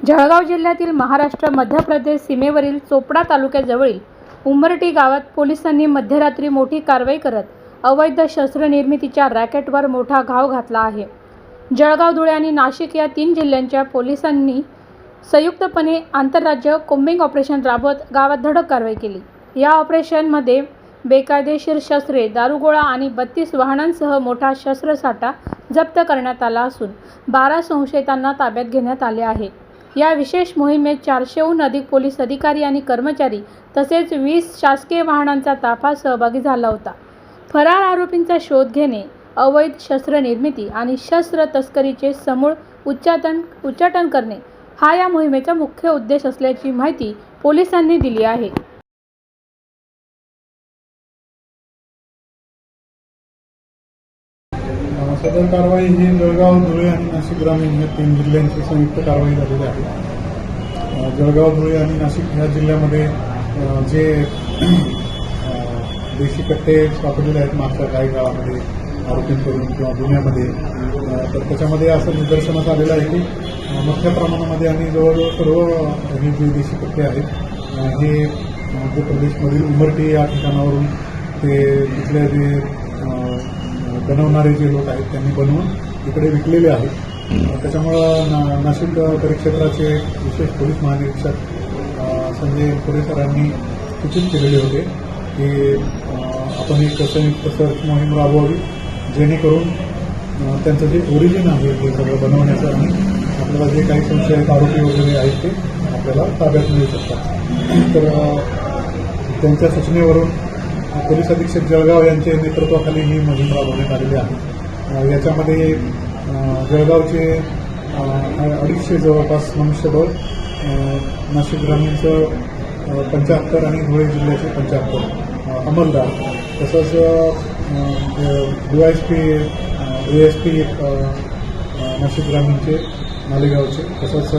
जळगाव जिल्ह्यातील महाराष्ट्र मध्य प्रदेश सीमेवरील चोपडा तालुक्याजवळील उंबरटी गावात पोलिसांनी मध्यरात्री मोठी कारवाई करत अवैध शस्त्र निर्मितीच्या रॅकेटवर मोठा घाव घातला आहे। जळगाव, धुळे आणि नाशिक या 3 जिल्ह्यांच्या पोलिसांनी संयुक्तपणे आंतरराज्य कोम्बिंग ऑपरेशन राबवत गावात धडक कारवाई केली। या ऑपरेशनमध्ये बेकायदेशीर शस्त्रे, दारुगोळा आणि 32 वाहनांसह मोठा शस्त्रसाठा जप्त करण्यात आला असून 12 संशयितांना ताब्यात घेण्यात आले आहे। या विशेष मोहिमेत 400हून अधिक पोलीस अधिकारी आणि कर्मचारी तसेच 20 शासकीय वाहनांचा ताफा सहभागी झाला होता। फरार आरोपींचा शोध घेणे, अवैध शस्त्र निर्मिती आणि शस्त्र तस्करीचे समूळ उच्चाटन करणे हा या मोहिमेचा मुख्य उद्देश असल्याची माहिती पोलिसांनी दिली आहे। सदर कारवाई ही जळगाव, धुळे आणि नाशिक ग्रामीण या 3 जिल्ह्यांची संयुक्त कारवाई झालेली आहे। जळगाव, धुळे आणि नाशिक ह्या जिल्ह्यामध्ये जे देशी कट्टे सापडलेले आहेत मागच्या काही काळामध्ये आरोपींकडून किंवा गुन्ह्यामध्ये, तर त्याच्यामध्ये असं निदर्शनास आलेलं आहे की मोठ्या प्रमाणामध्ये आणि जवळजवळ सर्व हे जे देशी कट्टे आहेत हे मध्य प्रदेशमधील उंबरटी या ठिकाणावरून ते तिथले जे बनवणारे जे लोक आहेत त्यांनी बनवून इकडे विकलेले आहेत। त्याच्यामुळं नाशिक परिक्षेत्राचे विशेष पोलीस महानिरीक्षक संजय पुरे सरांनी सूचित केलेले होते की आपण एक संयुक्त सर्च मोहीम राबवावी, जेणेकरून त्यांचं जे ओरिजिन आहे ते सगळं बनवण्याचं आणि आपल्याला जे काही संशयित आरोपी वगैरे आहेत ते आपल्याला ताब्यात मिळू शकतात। तर त्यांच्या सूचनेवरून पोलीस अधीक्षक जळगाव यांच्या नेतृत्वाखाली ही मोहीम राबवण्यात आलेली आहे। याच्यामध्ये जळगावचे 250 जवळपास मनुष्यबळ, नाशिक ग्रामीणचं 75 आणि धुळे जिल्ह्याचे 75 अंमलदार, तसंच DYSP, ASP नाशिक ग्रामीणचे मालेगावचे, तसंच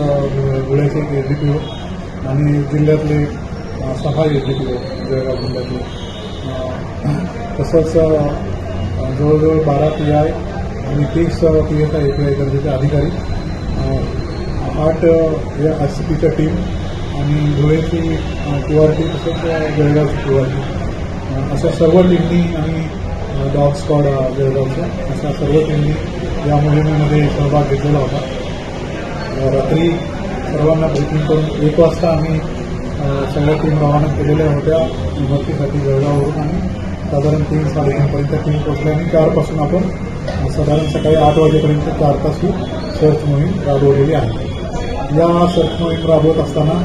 धुळ्याचे DPO आणि जिल्ह्यातले 6 DPO जळगाव जिल्ह्यातले, तसंच जवळजवळ 12 PI आणि 30 PSI API दर्जाचे अधिकारी, 8 या SCPच्या टीम आणि धुळेची QRT तसंच जळगावची QRT अशा सर्व टीमनी आणि डॉग स्क्वॉड जळगावच्या अशा सर्व टीमनी या मोहिमेमध्ये सहभाग घेतलेला होता। रात्री सर्वांना ब्रीफिंग करून 1 वाजता आम्ही सगळ्या टीम रवाना केलेल्या होत्या भरतीसाठी जळगाववरून आणि साधारण 3-3:30 पर्यंत टीम पोहोचल्या आणि 4 पासून आपण साधारण सकाळी 8 वाजेपर्यंत 4 तास ही सर्च मोहीम राबवलेली आहे। या सर्च मोहीम राबवत असताना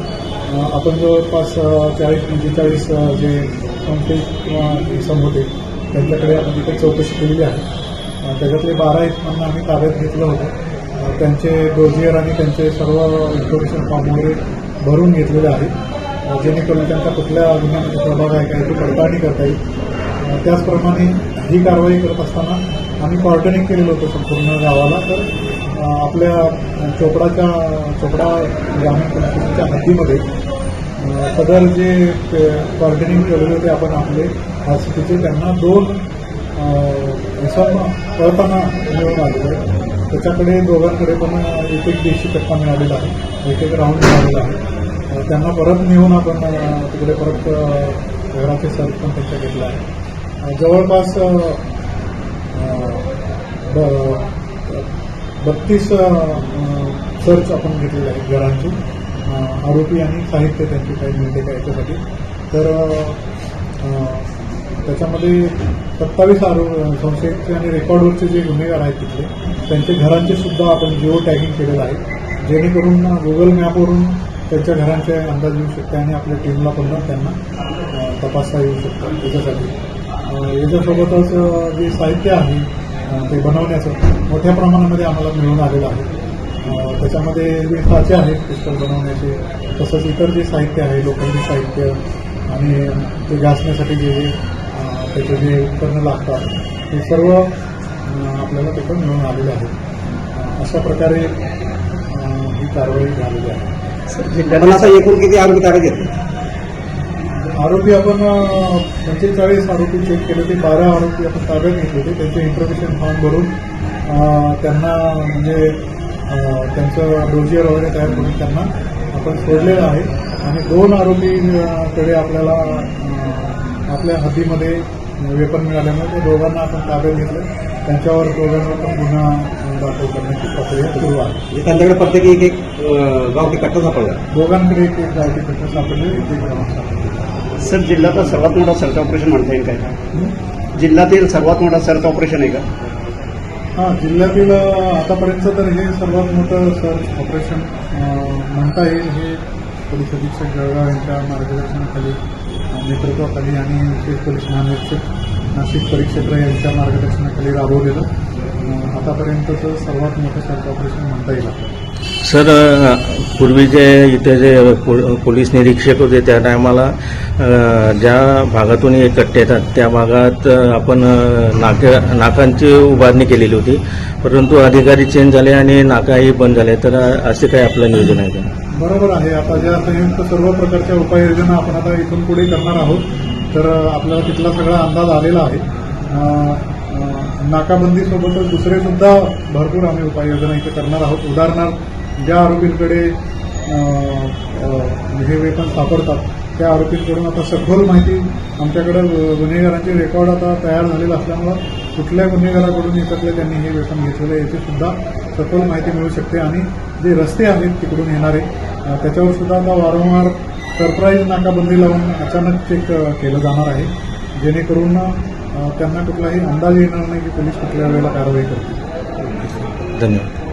आपण जवळपास 40-45 जे संशयित किंवा इसम होते त्यांच्याकडे आपण तिथे चौकशी केलेली आहे। त्याच्यातले 12 इसमांना आम्ही ताब्यात घेतलं होतं। त्यांचे डोजियर आणि त्यांचे सर्व इन्फॉर्मेशन फॉर्म वगैरे भरून घेतलेले आहे, जेणेकरून त्यांचा कुठल्या गुन्ह्यामध्ये सहभाग आहे का याची पडताळणी करता येईल। त्याचप्रमाणे ही कारवाई करत असताना आम्ही कॉर्डनिंग केलेलं होतं संपूर्ण गावाला। तर आपल्या चोपडा ग्रामीण पोलीस स्टेशनच्या हद्दीमध्ये सदर जे कॉर्डनिंग केलेले होते आपण आपले RCPचे, त्यांना 2 इसम पळताना मिळून आलेले आहे। त्याच्याकडे दोघांकडे पण एक देशी कट्टा मिळालेला आहे, एक राऊंड मिळालेला आहे। त्यांना परत नेऊन आपण तिकडे परत घराचे सर्च पण त्यांच्या घेतला आहे। जवळपास 32 सर्च आपण घेतलेले आहेत घरांची, आरोपी आणि साहित्य त्यांची काही मिळते का याच्यासाठी। तर त्याच्यामध्ये 27 संशयित आणि रेकॉर्डवरचे जे गुन्हेगार आहेत तिथले त्यांचे घरांचे सुद्धा आपण जिओ टॅगिंग केलेलं आहे, जेणेकरून गुगल मॅपवरून त्यांच्या घरांचे अंदाज येऊ शकते आणि आपल्या टीमला पुन्हा त्यांना तपासता येऊ शकतं। त्याच्यासाठी याच्यासोबतच जे साहित्य आहे ते बनवण्याचं मोठ्या प्रमाणामध्ये आम्हाला मिळून आलेलं आहे। त्याच्यामध्ये जे साचे आहेत पिस्टल बनवण्याचे, तसंच इतर जे साहित्य आहे लोखंडी साहित्य आणि ते घासण्यासाठी जे त्याचे जे उपकरणं लागतात ते सर्व आपल्याला तिथं मिळून आलेलं आहे। अशा प्रकारे ही कारवाई झालेली आहे। आता एकूण किती आरोपी ताब्यात घेतले? आरोपी आपण 45 आरोपी चेक केले होते, 12 आरोपी आपण ताब्यात घेतले होते। त्यांचे इन्फॉर्मेशन फॉर्म भरून त्यांना म्हणजे त्यांचं डोजियर वगैरे तयार करून त्यांना आपण सोडलेलं आहे आणि 2 आरोपीकडे आपल्याला आपल्या हद्दीमध्ये वेपन मिळाल्यामुळे त्या दोघांना आपण ताब्यात घेतलं. त्यांच्यावर दोघांवर पण गुन्हा दाखल करण्याची प्रक्रिया सुरू आहे. म्हणजे त्यांच्याकडे प्रत्येकी एक गावठी कट्टा सापडला. दोघांकडे एक गावठी कट्टा सापडले, एक ग्राउंड सापडले. सर, जिल्ह्यातलं सर्वात मोठा सर्च ऑपरेशन म्हणता येईल काय? जिल्ह्यातील सर्वात मोठा सर्च ऑपरेशन आहे का? हां, जिल्ह्यातील आतापर्यंत तर हे सर्वात मोठं सर्च ऑपरेशन म्हणता येईल. हे पोलीस अधीक्षक जळगाव यांच्या मार्गदर्शनाखाली, नेतृत्वाखाली आणि विशेष पोलीस महानिरीक्षक नाशिक परिक्षेत्र यांच्या मार्गदर्शनाखाली राबवलेलं आतापर्यंतचं सर्वात मोठं सर्च ऑपरेशन म्हणता येईल. सर, पूर्वी जे इथे जे पोलीस निरीक्षक होते त्या टायमाला ज्या भागातून हे कट्टे येतात त्या भागात आपण नाकांची उभारणी केलेली होती, परंतु अधिकारी चेंज झाले आणि नाकाही बंद झाले. तर असे काही आपलं नियोजन आहे का? बरोबर आहे. आता ज्या संयुक्त सर्व प्रकारच्या उपाययोजना आपण आता इथून पुढे करणार आहोत, तर आपल्याला तिथला सगळा अंदाज आलेला आहे. नाकाबंदीसोबतच दुसरे सुद्धा भरपूर आम्ही उपाययोजना इथे करणार आहोत. उदाहरणार्थ, ज्या आरोपींकडे हे वेपन सापडतात त्या आरोपींकडून आता सखोल माहिती आमच्याकडे गुन्हेगारांचे रेकॉर्ड आता तयार झालेलं असल्यामुळं कुठल्या गुन्हेगाराकडून याच्यातले त्यांनी हे वेपन घेतलेलं याची सुद्धा सखोल माहिती मिळू शकते. आणि जे रस्ते आहेत तिकडून येणारे त्याच्यावर सुद्धा आता वारंवार सरप्राईज नाकाबंदी लावून अचानक चेक केलं जाणार आहे, जेणेकरून त्यांना कुठलाही अंदाज येणार नाही की पोलीस कुठल्या वेळेला कारवाई करतील. धन्यवाद.